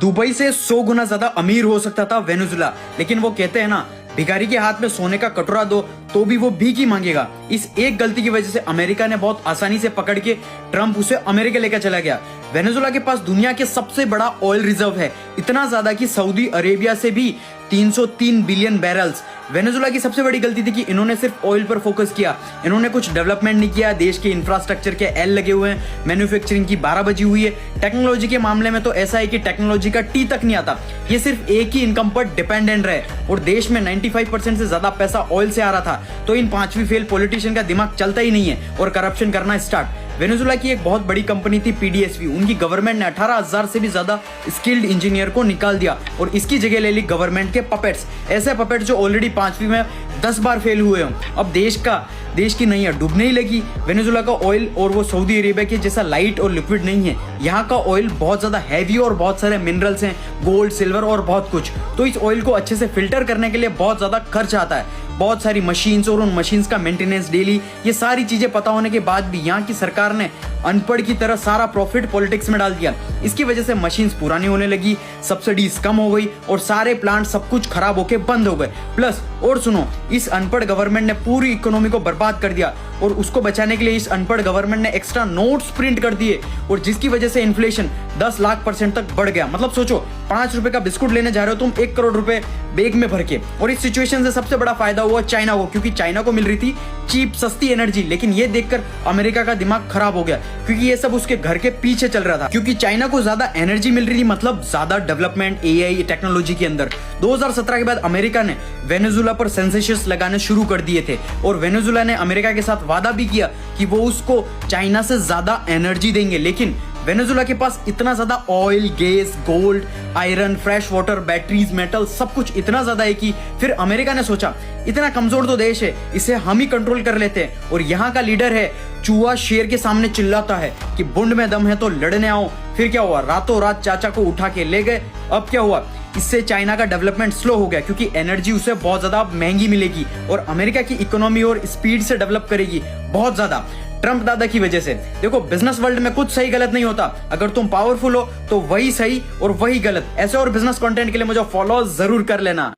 Dubai से 100 गुना ज्यादा अमीर हो सकता था वेनेजुला, लेकिन वो कहते हैं ना, भिखारी के हाथ में सोने का कटोरा दो तो भी वो भीख ही मांगेगा। इस एक गलती की वजह से अमेरिका ने बहुत आसानी से पकड़ के ट्रम्प उसे अमेरिका लेकर चला गया। वेनेजुला के पास दुनिया के सबसे बड़ा ऑयल रिजर्व है, इतना ज्यादा कि सऊदी अरेबिया से भी 303 बिलियन बैरल्स। वेनेजुला की सबसे बड़ी गलती थी कि इन्होंने सिर्फ ऑयल पर फोकस किया, इन्होंने कुछ डेवलपमेंट नहीं किया। देश के इंफ्रास्ट्रक्चर के एल लगे हुए हैं, मैन्युफैक्चरिंग की 12 बजी हुई है। टेक्नोलॉजी के मामले में तो ऐसा है कि टेक्नोलॉजी का टी तक नहीं आता, ये सिर्फ एक ही इनकम पर डिपेंडेंट रहे और देश में 95% से ज्यादा पैसा ऑयल से आ रहा था। तो इन पांचवी फेल पॉलिटिशियन का दिमाग चलता ही नहीं है और करप्शन करना स्टार्ट। वेनेजुला की एक बहुत बड़ी कंपनी थी पीडीएसवी, उनकी गवर्नमेंट ने 18,000 से भी ज्यादा स्किल्ड इंजीनियर को निकाल दिया और इसकी जगह ले ली गवर्नमेंट के पपेट्स, ऐसे पपेट्स जो ऑलरेडी 5वीं में 10 बार फेल हुए हों। अब देश की नैया डूबने ही लगी। वेनेजुला का ऑयल और वो सऊदी अरेबिया के जैसा लाइट और लिक्विड नहीं है, यहाँ का ऑयल बहुत ज्यादा हैवी और बहुत सारे मिनरल्स हैं, गोल्ड, सिल्वर और बहुत कुछ। तो इस ऑयल को अच्छे से फिल्टर करने के लिए बहुत ज्यादा खर्च आता है, बहुत सारी मशीन्स और उन मशीन्स का मेंटेनेंस डेली। ये सारी चीजें पता होने के बाद भी यहाँ की सरकार ने अनपढ़ की तरह सारा प्रॉफिट पॉलिटिक्स में डाल दिया। इसकी वजह से मशीन्स पुरानी होने लगी, सब्सिडीज कम हो गई और सारे प्लांट सब कुछ खराब होके बंद हो गए। प्लस और सुनो, इस अनपढ़ गवर्नमेंट ने पूरी इकोनॉमी को बर्बाद कर दिया और उसको बचाने के लिए इस अनपढ़ गवर्नमेंट ने एक्स्ट्रा नोट्स प्रिंट कर दिए और जिसकी वजह से इन्फ्लेशन 10 लाख % तक बढ़ गया। मतलब सोचो, 5 रुपए का बिस्कुट लेने जा रहे हो तुम 1 करोड़ रुपए बैग में भर के। और इस सिचुएशन से सबसे बड़ा फायदा हुआ चाइना को, क्योंकि चाइना को मिल रही थी चीप सस्ती एनर्जी। लेकिन ये देखकर अमेरिका का दिमाग खराब हो गया, क्योंकि ये सब उसके घर के पीछे चल रहा था। क्योंकि चाइना को ज्यादा एनर्जी मिल रही थी, मतलब ज्यादा डेवलपमेंट एआई टेक्नोलॉजी के अंदर। 2017 के बाद अमेरिका ने वेनेजुला पर सेंसेशंस लगाने शुरू कर दिए थे और वेनेजुला ने अमेरिका के साथ वादा भी किया कि वो उसको चाइना से ज्यादा एनर्जी देंगे। लेकिन वेनेजुला के पास इतना ज्यादा oil, gas, gold, iron, fresh water, batteries, metal, सब कुछ इतना ज्यादा है कि फिर अमेरिका ने सोचा इतना कमजोर तो देश है, इसे हम ही कंट्रोल कर लेते हैं। और यहाँ का लीडर है चूहा शेर के सामने चिल्लाता है कि बुंड में दम है तो लड़ने आओ। फिर क्या हुआ, रातों रात चाचा को उठा के ले गए। अब क्या हुआ, इससे चाइना का डेवलपमेंट स्लो हो गया, क्योंकि एनर्जी उसे बहुत ज्यादा महंगी मिलेगी और अमेरिका की इकोनॉमी और स्पीड से डेवलप करेगी बहुत ज्यादा ट्रम्प दादा की वजह से। देखो, बिजनेस वर्ल्ड में कुछ सही गलत नहीं होता, अगर तुम पावरफुल हो तो वही सही और वही गलत। ऐसे और बिजनेस कंटेंट के लिए मुझे फॉलो जरूर कर लेना।